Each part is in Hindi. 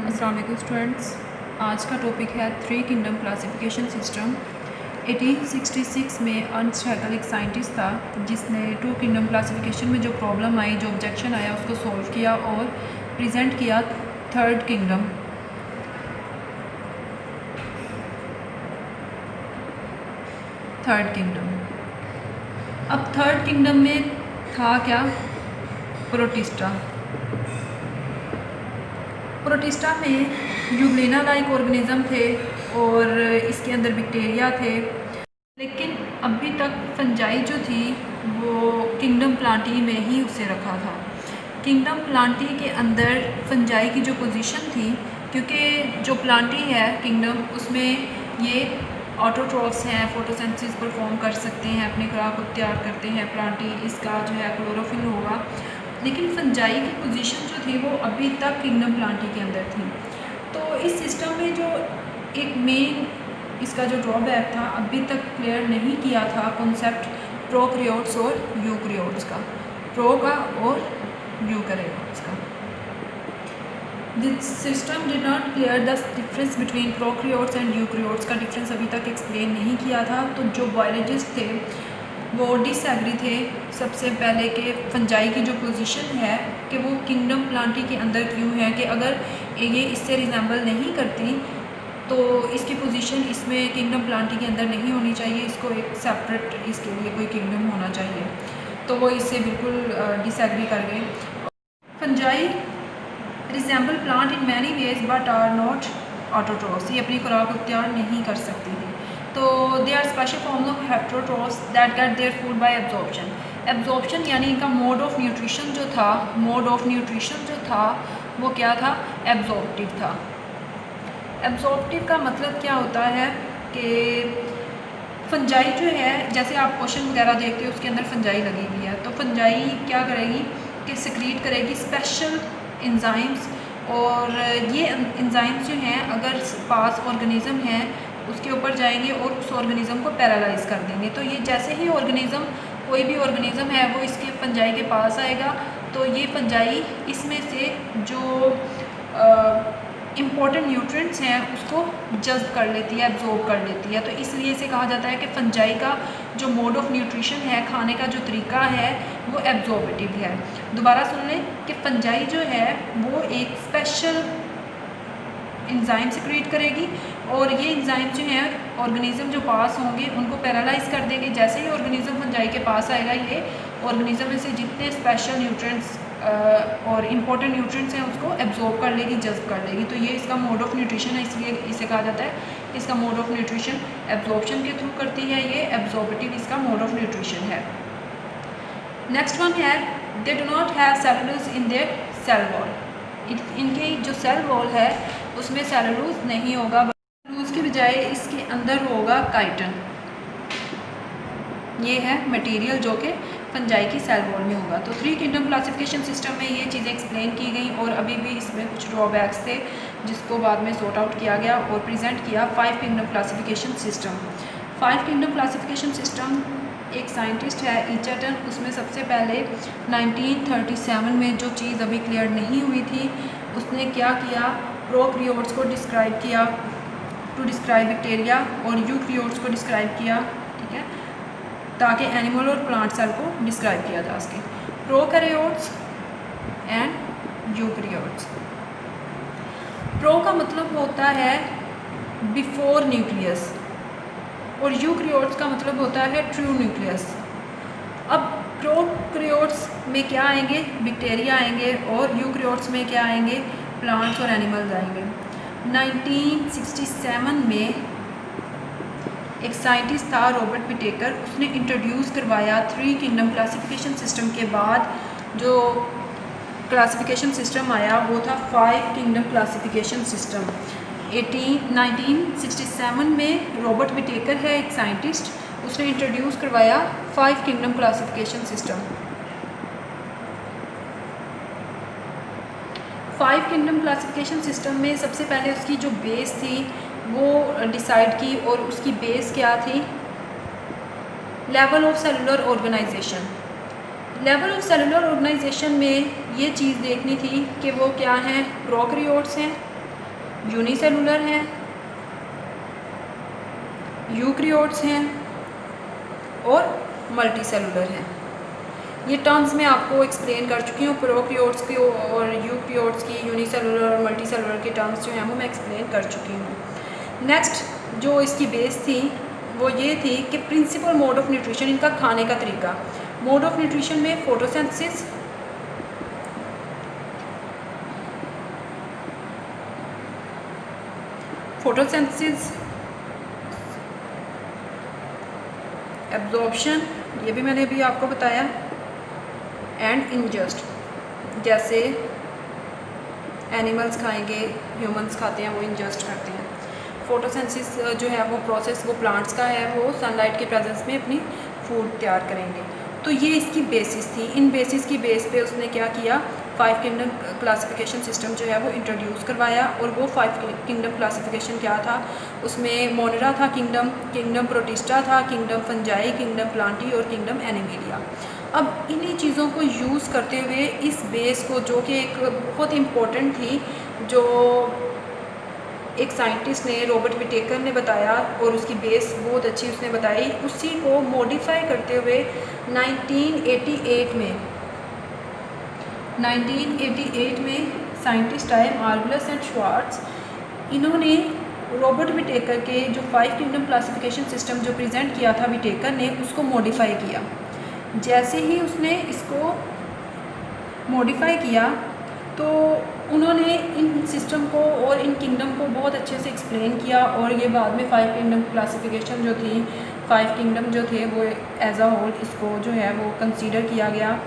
अस्सलाम वालेकुम स्टूडेंट्स। आज का टॉपिक है थ्री किंगडम क्लासिफिकेशन सिस्टम। 1866 में अर्नस्ट हैकेल एक साइंटिस्ट था जिसने टू किंगडम क्लासिफिकेशन में जो प्रॉब्लम आई, जो ऑब्जेक्शन आया, उसको सॉल्व किया और प्रेजेंट किया थर्ड किंगडम। अब थर्ड किंगडम में था क्या? प्रोटिस्टा में यूग्लिना लाइक ऑर्गेनिज्म थे और इसके अंदर बैक्टीरिया थे, लेकिन अभी तक फंजाई जो थी वो किंगडम प्लांटी में ही उसे रखा था। किंगडम प्लांटी के अंदर फंजाई की जो पोजीशन थी, क्योंकि जो प्लांटी है किंगडम, उसमें ये ऑटोट्रॉफ्स हैं, फोटोसिंथेसिस परफॉर्म कर सकते हैं, अपनी खुराक को तैयार करते हैं। प्लांटी इसका जो है क्लोरोफिल होगा, लेकिन फंजाई की पोजीशन जो थी वो अभी तक किंगडम प्लांटी के अंदर थी। तो इस सिस्टम में जो एक मेन इसका जो ड्रॉबैक था, अभी तक क्लियर नहीं किया था कॉन्सेप्ट प्रोकैरियोट्स और यूकैरियोट्स का, प्रो का और यूकैरियोट्स का। This system did not clear the difference between prokaryotes and eukaryotes का डिफरेंस अभी तक एक्सप्लेन नहीं किया था। तो जो बायोलॉजिस्ट थे वो डिसएग्री थे सबसे पहले कि फंजाई की जो पोजीशन है कि वो किंगडम प्लांटी के अंदर क्यों है, कि अगर ये इससे रिजेंबल नहीं करती तो इसकी पोजीशन इसमें किंगडम प्लांटी के अंदर नहीं होनी चाहिए, इसको एक सेपरेट इसके लिए कोई किंगडम होना चाहिए। तो वो इससे बिल्कुल डिसएग्री कर गए। Fungi resemble plant in many ways but are not autotrophs, ये अपनी खुराक को तैयार नहीं कर सकती थी। तो they are special form of heterotrophs that get their food by absorption. Absorption यानी इनका मोड ऑफ न्यूट्रिशन जो था वो क्या था? एब्जॉर्प्टिव था। एब्जॉर्प्टिव का मतलब क्या होता है कि फंजाई जो है, जैसे आप क्वेश्चन वगैरह देखते हो उसके अंदर फंजाई लगी हुई है, तो फंजाई क्या करेगी कि सिक्रीट करेगी स्पेशल एंजाइम्स, और ये एंजाइम्स जो हैं अगर पास ऑर्गेनिज्म है उसके ऊपर जाएंगे और उस ऑर्गेनिज्म को पैरालाइज कर देंगे। तो ये जैसे ही ऑर्गेनिज्म, कोई भी ऑर्गेनिज्म है, वो इसके फंजाई के पास आएगा तो ये फंजाई इसमें से जो इम्पॉर्टेंट न्यूट्रिएंट्स हैं उसको जज़्ब कर लेती है, एब्जॉर्ब कर लेती है। तो इसलिए इसे कहा जाता है कि फंजाई का जो मोड ऑफ न्यूट्रिशन है, खाने का जो तरीका है, वो एब्जॉर्बेटिव है। दोबारा सुन लें कि फंजाई जो है वो एक स्पेशल एंजाइम सिक्रीट करेगी और ये एंजाइम जो हैं ऑर्गेनिज्म जो पास होंगे उनको पैरालाइज कर देंगे। जैसे ही ऑर्गेनिज्म फंजाई के पास आएगा, ये ऑर्गेनिज्म में से जितने स्पेशल न्यूट्रिएंट्स और इम्पॉर्टेंट न्यूट्रिएंट्स हैं उसको एब्जॉर्ब कर लेगी, जज़्ब कर लेगी। तो ये इसका मोड ऑफ न्यूट्रिशन है, इसलिए इसे कहा जाता है इसका मोड ऑफ न्यूट्रिशन एब्जॉर्प्शन के थ्रू करती है। ये एब्जॉर्बेटिव इसका मोड ऑफ न्यूट्रिशन है। नेक्स्ट वन है they do not have cellulose in their cell wall. इनकी जो सेल वॉल है उसमें सेलुलोज नहीं होगा, सेलुलोज के बजाय इसके अंदर होगा काइटिन। ये है मटेरियल जो कि फंजाई की सेल वॉल में होगा। तो थ्री किंगडम क्लासिफिकेशन सिस्टम में ये चीज़ें एक्सप्लेन की गई और अभी भी इसमें कुछ ड्रॉबैक्स थे जिसको बाद में सॉर्ट आउट किया गया और प्रेजेंट किया five kingdom classification system. Five kingdom classification system एक साइंटिस्ट है ईचर्टन, उसमें सबसे पहले 1937 में जो चीज़ अभी क्लियर नहीं हुई थी उसने क्या किया, प्रोकैरियोट्स को डिस्क्राइब किया टू डिस्क्राइब बैक्टीरिया और यूकैरियोट्स को डिस्क्राइब किया, ठीक है, ताकि एनिमल और प्लांट सेल को डिस्क्राइब किया जा सके। Prokaryotes and eukaryotes. प्रो का मतलब होता है बिफोर न्यूक्लियस और यूकैरियोट्स का मतलब होता है ट्रू न्यूक्लियस। अब प्रोकैरियोट्स में क्या आएंगे? बैक्टीरिया आएंगे और यूकैरियोट्स में क्या आएंगे? प्लांट्स और एनिमल्स आएंगे। 1967 में एक साइंटिस्ट था रॉबर्ट विटेकर, उसने इंट्रोड्यूस करवाया थ्री किंगडम क्लासिफिकेशन सिस्टम के बाद जो क्लासिफिकेशन सिस्टम आया वो था फाइव किंगडम क्लासिफिकेशन सिस्टम। 1967 में रॉबर्ट विटेकर है एक साइंटिस्ट, उसने इंट्रोड्यूस करवाया five kingdom classification system. Five kingdom classification system में सबसे पहले उसकी जो बेस थी वो डिसाइड की, और उसकी बेस क्या थी? Level of cellular organisation. Level of cellular organisation में ये चीज़ देखनी थी कि वो क्या हैं, प्रोकैरियोट्स हैं यूनिसेलुलर हैं, यूक्रियोट्स हैं और मल्टी सेलुलर हैं। ये टर्म्स मैं आपको एक्सप्लेन कर चुकी हूँ। प्रोक्रियोट्स की और यूक्रियोट्स की, यूनिसेलुलर और मल्टी सेलुलर के टर्म्स जो हैं वो मैं एक्सप्लेन कर चुकी हूँ। नेक्स्ट जो इसकी बेस थी वो ये थी कि प्रिंसिपल मोड ऑफ न्यूट्रिशन, इनका खाने का तरीका। मोड ऑफ न्यूट्रिशन में फोटोसिंथेसिस, एब्जॉर्प्शन, ये भी मैंने अभी आपको बताया, एंड इंजस्ट, जैसे एनिमल्स खाएंगे, ह्यूमंस खाते हैं, वो इंजस्ट करते हैं। फोटोसिंथेसिस जो है वो प्रोसेस वो प्लांट्स का है, वो सनलाइट के प्रेजेंस में अपनी फूड तैयार करेंगे। तो ये इसकी बेसिस थी। इन बेसिस की बेस पे उसने क्या किया, 5 किंगडम क्लासिफिकेशन सिस्टम जो है वो इंट्रोड्यूस करवाया। और वो 5 किंगडम क्लासिफिकेशन क्या था, उसमें मोनेरा था किंगडम, किंगडम प्रोटिस्टा था, किंगडम फंजाई, किंगडम प्लांटी और किंगडम एनिमेलिया। अब इन्हीं चीज़ों को यूज़ करते हुए इस बेस को, जो कि एक बहुत इम्पोर्टेंट थी, जो एक साइंटिस्ट ने, रॉबर्ट विटेकर ने बताया और उसकी बेस बहुत अच्छी उसने बताई, उसी को मॉडिफाई करते हुए 1988 में साइंटिस्ट आए, मार्गुलस एंड श्वार्ट्ज। इन्होंने रॉबर्ट विटेकर के जो 5 किंगडम क्लासिफिकेशन सिस्टम जो प्रेजेंट किया था विटेकर ने, उसको मॉडिफाई किया। जैसे ही उसने इसको मॉडिफाई किया तो उन्होंने इन सिस्टम को और इन किंगडम को बहुत अच्छे से एक्सप्लेन किया। और ये बाद में 5 किंगडम क्लासिफिकेशन जो थी, 5 किंगडम जो थे वो एज अ होल इसको जो है वो कंसीडर किया गया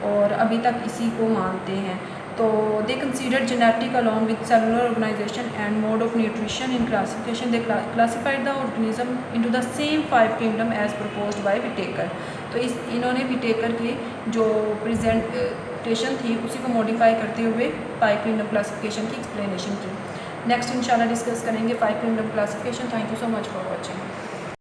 और अभी तक इसी को मानते हैं। तो they consider genetic along with cellular organisation and mode of nutrition in classification. They classified the organism into the same 5 kingdom as proposed by Whittaker. तो इन्होंने विटेकर की जो प्रेजेंटेशन थी उसी को मॉडिफाई करते हुए 5 किंगडम क्लासिफिकेशन की एक्सप्लेनेशन की। नेक्स्ट इंशाल्लाह डिस्कस करेंगे 5 kingdom classification. Thank you so much for watching.